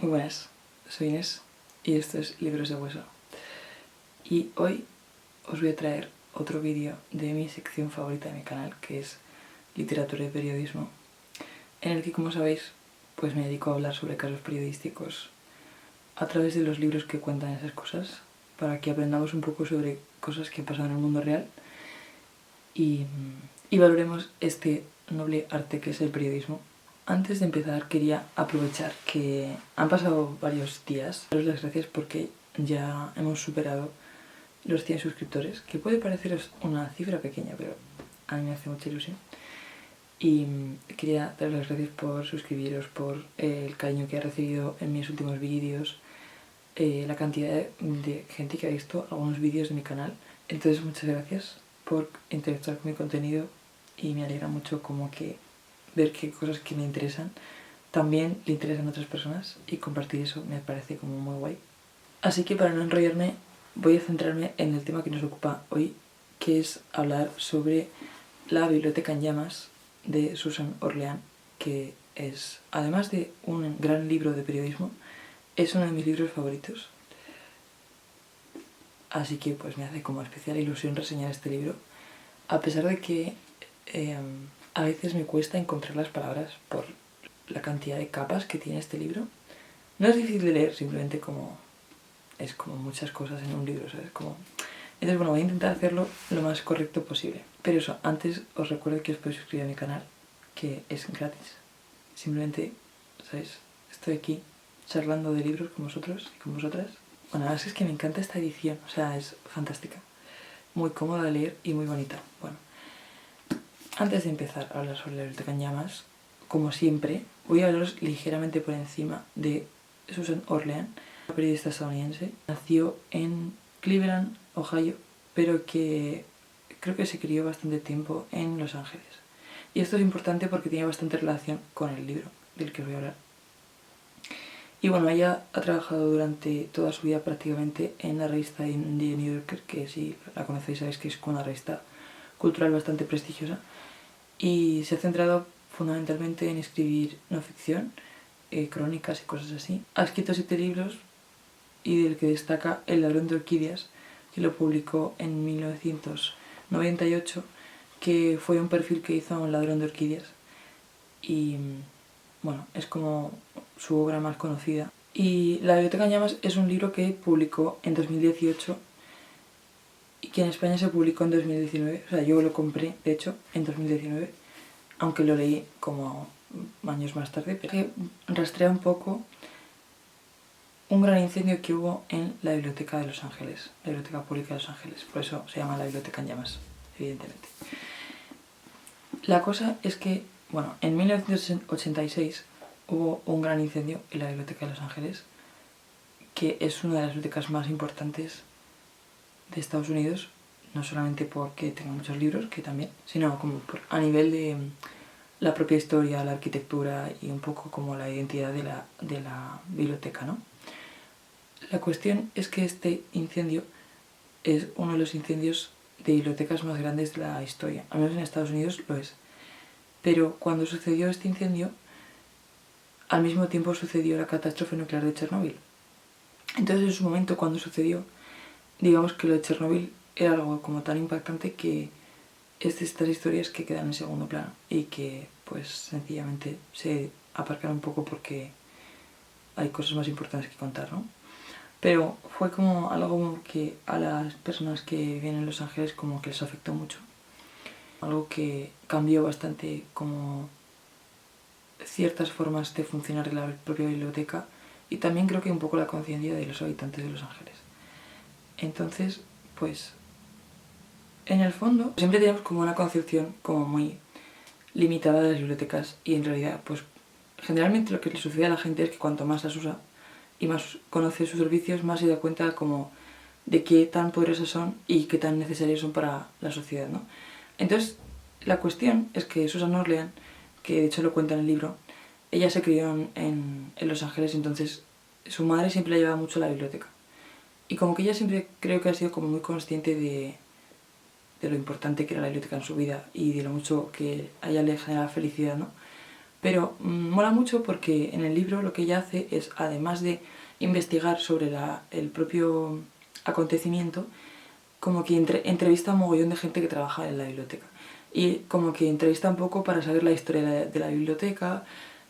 Muy buenas, soy Inés y esto es Libros de Hueso. Y hoy os voy a traer otro vídeo de mi sección favorita de mi canal, que es literatura y periodismo, en el que, como sabéis, pues me dedico a hablar sobre casos periodísticos a través de los libros que cuentan esas cosas, para que aprendamos un poco sobre cosas que pasan en el mundo real y valoremos este noble arte que es el periodismo. Antes de empezar quería aprovechar que han pasado varios días, daros las gracias porque ya hemos superado los 100 suscriptores, que puede pareceros una cifra pequeña, pero a mí me hace mucha ilusión. Y quería daros las gracias por suscribiros, por el cariño que he recibido en mis últimos vídeos, la cantidad de gente que ha visto algunos vídeos de mi canal. Entonces muchas gracias por interactuar con mi contenido y me alegra mucho como que ver que cosas que me interesan también le interesan a otras personas, y compartir eso me parece como muy guay. Así que, para no enrollarme, voy a centrarme en el tema que nos ocupa hoy, que es hablar sobre La biblioteca en llamas de Susan Orleán, que es, además de un gran libro de periodismo, es uno de mis libros favoritos. Así que pues me hace como especial ilusión reseñar este libro, a pesar de que a veces me cuesta encontrar las palabras por la cantidad de capas que tiene este libro. No es difícil de leer, simplemente como es como muchas cosas en un libro, ¿sabes? Entonces, bueno, voy a intentar hacerlo lo más correcto posible. Pero eso, antes os recuerdo que os podéis suscribir a mi canal, que es gratis. Simplemente, ¿sabéis? Estoy aquí charlando de libros con vosotros y con vosotras. Bueno, la verdad es que me encanta esta edición, o sea, es fantástica. Muy cómoda de leer y muy bonita. Bueno, antes de empezar a hablar sobre la biblioteca en llamas, como siempre, voy a hablaros ligeramente por encima de Susan Orleán, una periodista estadounidense. Nació en Cleveland, Ohio, pero que creo que se crió bastante tiempo en Los Ángeles. Y esto es importante porque tiene bastante relación con el libro del que os voy a hablar. Y bueno, ella ha trabajado durante toda su vida prácticamente en la revista The New Yorker, que si la conocéis sabéis que es una revista cultural bastante prestigiosa, y se ha centrado fundamentalmente en escribir no ficción, crónicas y cosas así. Ha escrito 7 libros, y del que destaca El ladrón de orquídeas, que lo publicó en 1998, que fue un perfil que hizo a un ladrón de orquídeas, y bueno, es como su obra más conocida. Y La biblioteca en llamas es un libro que publicó en 2018 y que en España se publicó en 2019, o sea, yo lo compré, de hecho, en 2019, aunque lo leí como años más tarde, pero que rastrea un poco un gran incendio que hubo en la biblioteca de Los Ángeles, la biblioteca pública de Los Ángeles, por eso se llama La biblioteca en llamas, evidentemente. La cosa es que, bueno, en 1986 hubo un gran incendio en la biblioteca de Los Ángeles, que es una de las bibliotecas más importantes de Estados Unidos, no solamente porque tenga muchos libros, que también, sino como a nivel de la propia historia, la arquitectura y un poco como la identidad de la biblioteca, ¿no? La cuestión es que este incendio es uno de los incendios de bibliotecas más grandes de la historia, al menos en Estados Unidos lo es. Pero cuando sucedió este incendio, al mismo tiempo sucedió la catástrofe nuclear de Chernóbil. Entonces, en su momento, cuando sucedió, digamos que lo de Chernóbil era algo como tan impactante que es de estas historias que quedan en segundo plano y que pues sencillamente se aparcan un poco porque hay cosas más importantes que contar, ¿no? Pero fue como algo que a las personas que viven en Los Ángeles como que les afectó mucho. Algo que cambió bastante como ciertas formas de funcionar de la propia biblioteca, y también creo que un poco la conciencia de los habitantes de Los Ángeles. Entonces, pues, en el fondo, siempre tenemos como una concepción como muy limitada de las bibliotecas, y en realidad, pues, generalmente lo que le sucede a la gente es que cuanto más las usa y más conoce sus servicios, más se da cuenta como de qué tan poderosas son y qué tan necesarias son para la sociedad, ¿no? Entonces, la cuestión es que Susan Orleán, que de hecho lo cuenta en el libro, ella se crió en Los Ángeles, entonces su madre siempre la llevaba mucho a la biblioteca. Y como que ella siempre creo que ha sido como muy consciente de lo importante que era la biblioteca en su vida y de lo mucho que a ella le generaba felicidad, ¿no? Pero mola mucho porque en el libro lo que ella hace es, además de investigar sobre el propio acontecimiento, como que entrevista a un mogollón de gente que trabaja en la biblioteca. Y como que entrevista un poco para saber la historia de la biblioteca,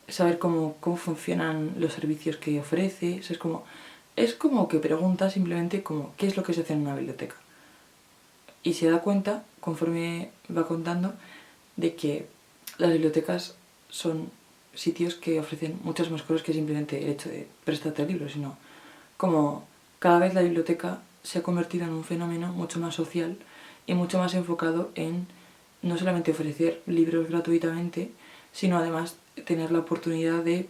saber cómo funcionan los servicios que ofrece. O sea, es como que pregunta simplemente como qué es lo que se hace en una biblioteca. Y se da cuenta, conforme va contando, de que las bibliotecas son sitios que ofrecen muchas más cosas que simplemente el hecho de prestarte el libro, sino como cada vez la biblioteca se ha convertido en un fenómeno mucho más social y mucho más enfocado en no solamente ofrecer libros gratuitamente, sino además tener la oportunidad de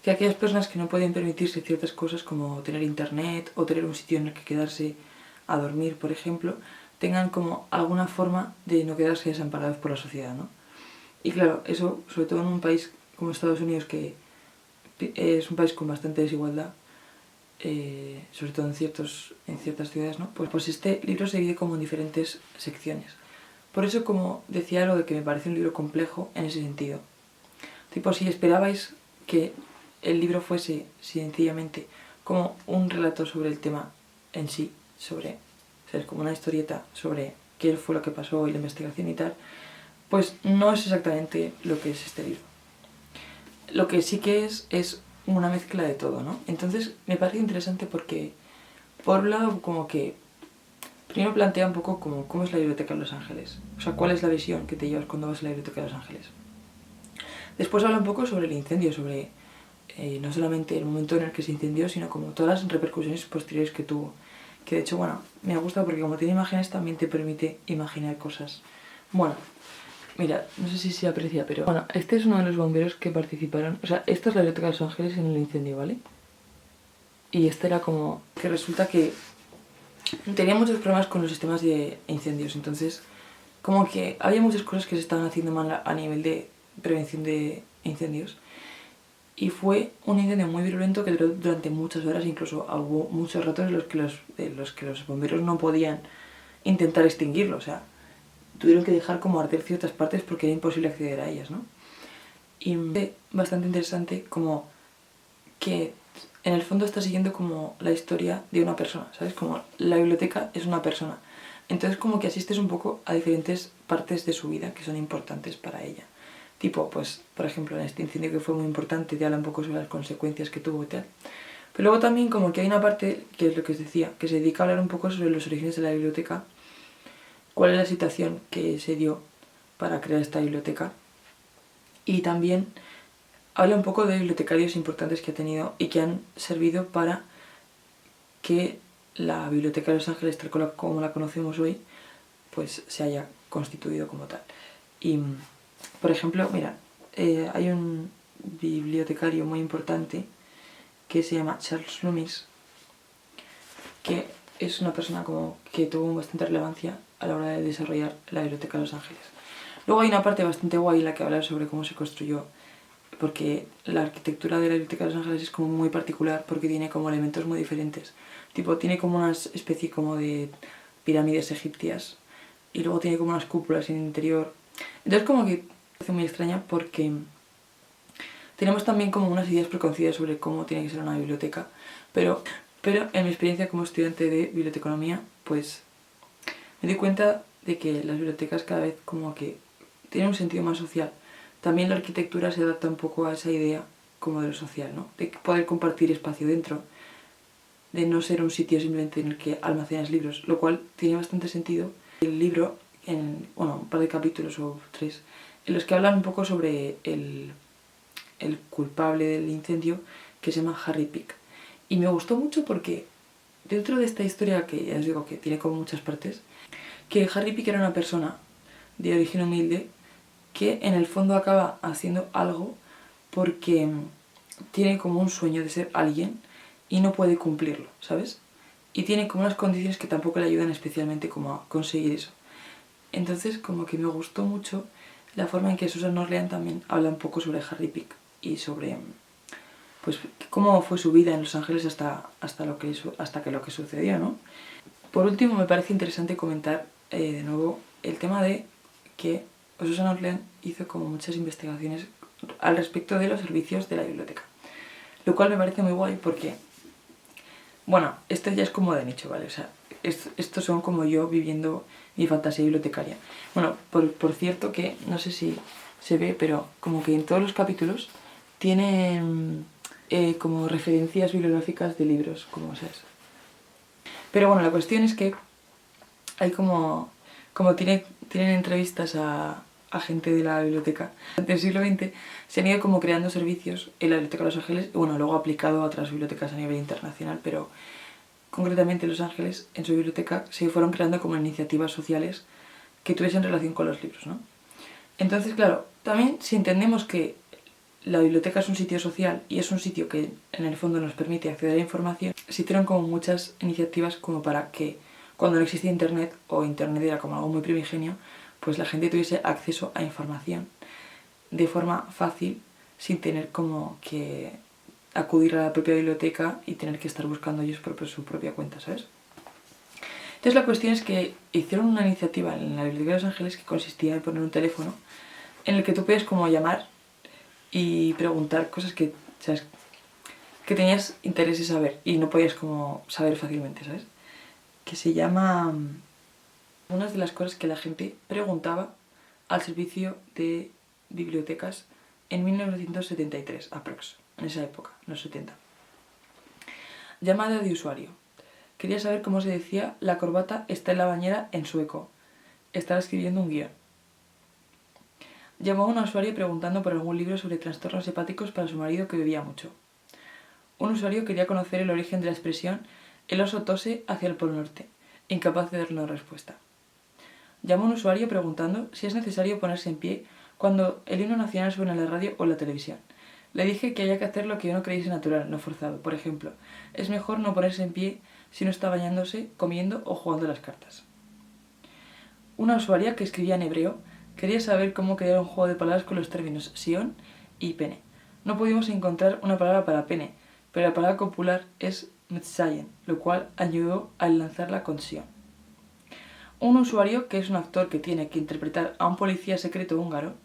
que aquellas personas que no pueden permitirse ciertas cosas como tener internet o tener un sitio en el que quedarse a dormir, por ejemplo, tengan como alguna forma de no quedarse desamparados por la sociedad, ¿no? Y claro, eso, sobre todo en un país como Estados Unidos, que es un país con bastante desigualdad, sobre todo en ciertas ciudades, ¿no? Pues este libro se divide como en diferentes secciones. Por eso, como decía, lo de que me parece un libro complejo en ese sentido. Tipo, si esperabais que el libro fuese sencillamente como un relato sobre el tema en sí, sobre, o sea, es como una historieta sobre qué fue lo que pasó y la investigación y tal, pues no es exactamente lo que es este libro. Lo que sí que es una mezcla de todo, ¿no? Entonces me parece interesante porque, por un lado, como que primero plantea un poco como cómo es la biblioteca en Los Ángeles. O sea, cuál es la visión que te llevas cuando vas a la biblioteca de Los Ángeles. Después habla un poco sobre el incendio, sobre no solamente el momento en el que se incendió, sino como todas las repercusiones posteriores que tuvo. Que de hecho, bueno, me gusta porque como tiene imágenes también te permite imaginar cosas. Bueno, mira, no sé si se aprecia, pero... Bueno, este es uno de los bomberos que participaron. O sea, esta es la biblioteca de Los Ángeles en el incendio, ¿vale? Y este era como... que resulta que tenía muchos problemas con los sistemas de incendios, entonces como que había muchas cosas que se estaban haciendo mal a nivel de prevención de incendios. Y fue un incendio muy virulento que duró durante muchas horas, incluso hubo muchos ratos en los que los bomberos no podían intentar extinguirlo, o sea, tuvieron que dejar como arder ciertas partes porque era imposible acceder a ellas, ¿no? Y es bastante interesante como que en el fondo está siguiendo como la historia de una persona, ¿sabes? Como la biblioteca es una persona. Entonces como que asistes un poco a diferentes partes de su vida que son importantes para ella. Tipo, pues, por ejemplo, en este incendio que fue muy importante, te habla un poco sobre las consecuencias que tuvo y tal. Pero luego también como que hay una parte, que es lo que os decía, que se dedica a hablar un poco sobre los orígenes de la biblioteca, cuál es la situación que se dio para crear esta biblioteca. Y también habla un poco de bibliotecarios importantes que ha tenido y que han servido para que la Biblioteca de Los Ángeles, tal como la conocemos hoy, pues se haya constituido como tal. Y, por ejemplo, mira, hay un bibliotecario muy importante que se llama Charles Loomis, que es una persona como que tuvo bastante relevancia a la hora de desarrollar la Biblioteca de Los Ángeles. Luego hay una parte bastante guay en la que habla sobre cómo se construyó, porque la arquitectura de la Biblioteca de Los Ángeles es como muy particular porque tiene como elementos muy diferentes. Tipo, tiene como una especie como de pirámides egipcias y luego tiene como unas cúpulas en el interior. Entonces como que me parece muy extraña porque tenemos también como unas ideas preconcebidas sobre cómo tiene que ser una biblioteca, pero en mi experiencia como estudiante de biblioteconomía, pues me di cuenta de que las bibliotecas cada vez como que tienen un sentido más social. También la arquitectura se adapta un poco a esa idea como de lo social, ¿no? De poder compartir espacio dentro, de no ser un sitio simplemente en el que almacenas libros, lo cual tiene bastante sentido. El libro, un par de capítulos o 3, en los que hablan un poco sobre el culpable del incendio, que se llama Harry Pick. Y me gustó mucho porque dentro de esta historia, que ya os digo que tiene como muchas partes, que Harry Pick era una persona de origen humilde que en el fondo acaba haciendo algo porque tiene como un sueño de ser alguien y no puede cumplirlo, ¿sabes? Y tiene como unas condiciones que tampoco le ayudan especialmente como a conseguir eso. Entonces como que me gustó mucho la forma en que Susan Orlean también habla un poco sobre Harry Pick y sobre pues cómo fue su vida en Los Ángeles hasta que lo que sucedió, ¿no? Por último me parece interesante comentar de nuevo el tema de que Susan Orlean hizo como muchas investigaciones al respecto de los servicios de la biblioteca. Lo cual me parece muy guay porque, bueno, esto ya es como de nicho, ¿vale? O sea, estos son como yo viviendo mi fantasía bibliotecaria. Bueno, por cierto que, no sé si se ve, pero como que en todos los capítulos tienen como referencias bibliográficas de libros, como sabes. Pero bueno, la cuestión es que hay como tienen entrevistas a gente de la biblioteca del siglo XX, se han ido como creando servicios en la Biblioteca de Los Ángeles, y bueno, luego aplicado a otras bibliotecas a nivel internacional, pero concretamente en Los Ángeles, en su biblioteca, se fueron creando como iniciativas sociales que tuviesen relación con los libros, ¿no? Entonces, claro, también si entendemos que la biblioteca es un sitio social y es un sitio que en el fondo nos permite acceder a información, se hicieron como muchas iniciativas como para que cuando no existía internet, o internet era como algo muy primigenio, pues la gente tuviese acceso a información de forma fácil, sin tener como que acudir a la propia biblioteca y tener que estar buscando ellos por su propia cuenta, ¿sabes? Entonces la cuestión es que hicieron una iniciativa en la Biblioteca de Los Ángeles que consistía en poner un teléfono en el que tú puedes como llamar y preguntar cosas que, ¿sabes?, que tenías interés en saber y no podías como saber fácilmente, ¿sabes? Que se llama unas de las cosas que la gente preguntaba al servicio de bibliotecas en 1973, aprox, en esa época, en los 70. Llamada de usuario. Quería saber cómo se decía la corbata está en la bañera en sueco. Estaba escribiendo un guión. Llamó a un usuario preguntando por algún libro sobre trastornos hepáticos para su marido que bebía mucho. Un usuario quería conocer el origen de la expresión el oso tose hacia el Polo Norte, incapaz de dar una respuesta. Llamó a un usuario preguntando si es necesario ponerse en pie cuando el himno nacional suena en la radio o en la televisión. Le dije que había que hacer lo que uno creyese natural, no forzado. Por ejemplo, es mejor no ponerse en pie si no está bañándose, comiendo o jugando a las cartas. Una usuaria que escribía en hebreo quería saber cómo crear un juego de palabras con los términos sion y pene. No pudimos encontrar una palabra para pene, pero la palabra popular es metzayen, lo cual ayudó a lanzarla con sion. Un usuario, que es un actor que tiene que interpretar a un policía secreto húngaro,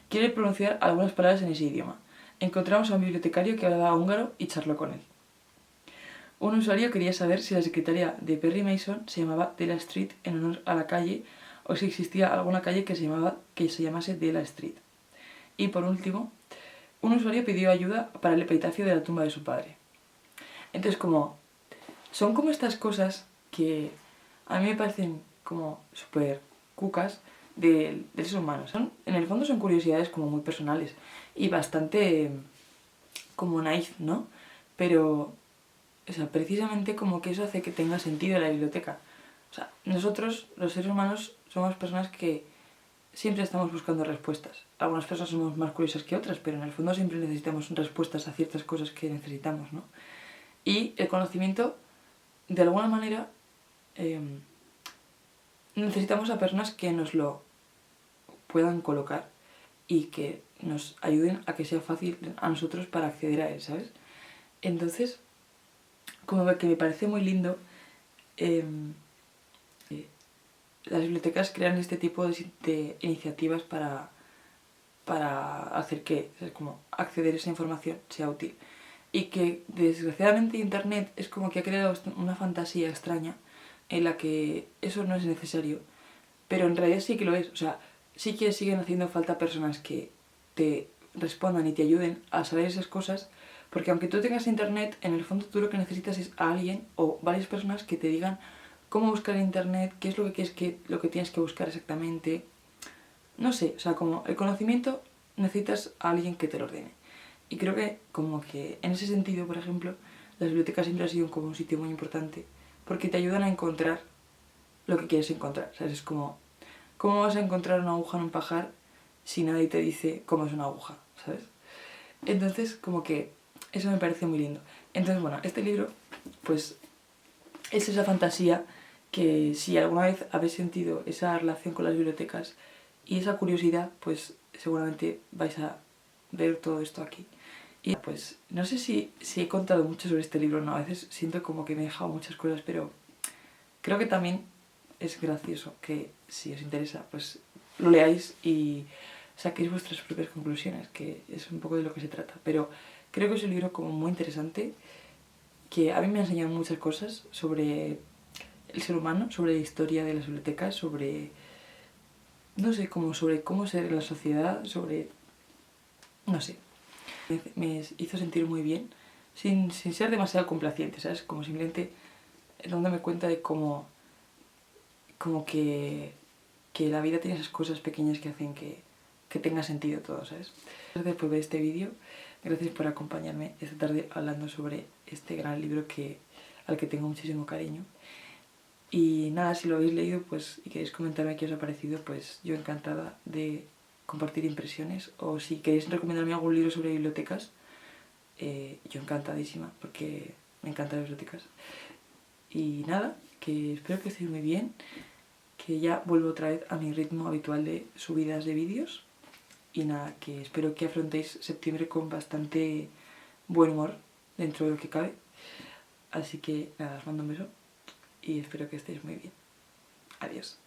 quiere pronunciar algunas palabras en ese idioma. Encontramos a un bibliotecario que hablaba húngaro y charló con él. Un usuario quería saber si la secretaria de Perry Mason se llamaba Della Street en honor a la calle o si existía alguna calle que se llamase Della Street. Y por último, un usuario pidió ayuda para el epitafio de la tumba de su padre. Entonces, son como estas cosas que a mí me parecen como súper cucas del ser humano. En el fondo son curiosidades como muy personales y bastante como naif, ¿no? Pero, o sea, precisamente como que eso hace que tenga sentido la biblioteca. O sea, nosotros, los seres humanos, somos personas que siempre estamos buscando respuestas. Algunas personas somos más curiosas que otras, pero en el fondo siempre necesitamos respuestas a ciertas cosas que necesitamos, ¿no? Y el conocimiento, de alguna manera, necesitamos a personas que nos lo puedan colocar y que nos ayuden a que sea fácil a nosotros para acceder a él, ¿sabes? Entonces, como que me parece muy lindo, las bibliotecas crean este tipo de iniciativas para hacer que, ¿sabes?, como acceder a esa información sea útil. Y que desgraciadamente Internet es como que ha creado una fantasía extraña en la que eso no es necesario, pero en realidad sí que lo es. O sea, sí que siguen haciendo falta personas que te respondan y te ayuden a saber esas cosas, porque aunque tú tengas Internet, en el fondo tú lo que necesitas es a alguien o varias personas que te digan cómo buscar en Internet, qué es lo que tienes que buscar exactamente. No sé, o sea, como el conocimiento necesitas a alguien que te lo ordene. Y creo que como que en ese sentido, por ejemplo, las bibliotecas siempre han sido como un sitio muy importante porque te ayudan a encontrar lo que quieres encontrar. ¿Sabes? Es como, ¿cómo vas a encontrar una aguja en un pajar si nadie te dice cómo es una aguja? ¿Sabes? Entonces, como que eso me parece muy lindo. Entonces, bueno, este libro, pues, es esa fantasía que si alguna vez habéis sentido esa relación con las bibliotecas y esa curiosidad, pues seguramente vais a ver todo esto aquí. Y pues no sé si he contado mucho sobre este libro, no, a veces siento como que me he dejado muchas cosas, pero creo que también es gracioso que si os interesa, pues lo leáis y saquéis vuestras propias conclusiones, que es un poco de lo que se trata. Pero creo que es un libro como muy interesante, que a mí me ha enseñado muchas cosas sobre el ser humano, sobre la historia de las bibliotecas, sobre, no sé, como sobre cómo ser en la sociedad, sobre, no sé. Me hizo sentir muy bien, sin ser demasiado complaciente, ¿sabes? Como simplemente dándome cuenta de cómo que la vida tiene esas cosas pequeñas que hacen que tenga sentido todo, ¿sabes? Gracias por ver este vídeo, gracias por acompañarme esta tarde hablando sobre este gran libro al que tengo muchísimo cariño. Y nada, si lo habéis leído pues, y queréis comentarme qué os ha parecido, pues yo encantada de compartir impresiones. O si queréis recomendarme algún libro sobre bibliotecas, yo encantadísima, porque me encantan las bibliotecas. Y nada, que espero que estéis muy bien, que ya vuelvo otra vez a mi ritmo habitual de subidas de vídeos. Y nada, que espero que afrontéis septiembre con bastante buen humor dentro de lo que cabe. Así que nada, os mando un beso y espero que estéis muy bien. Adiós.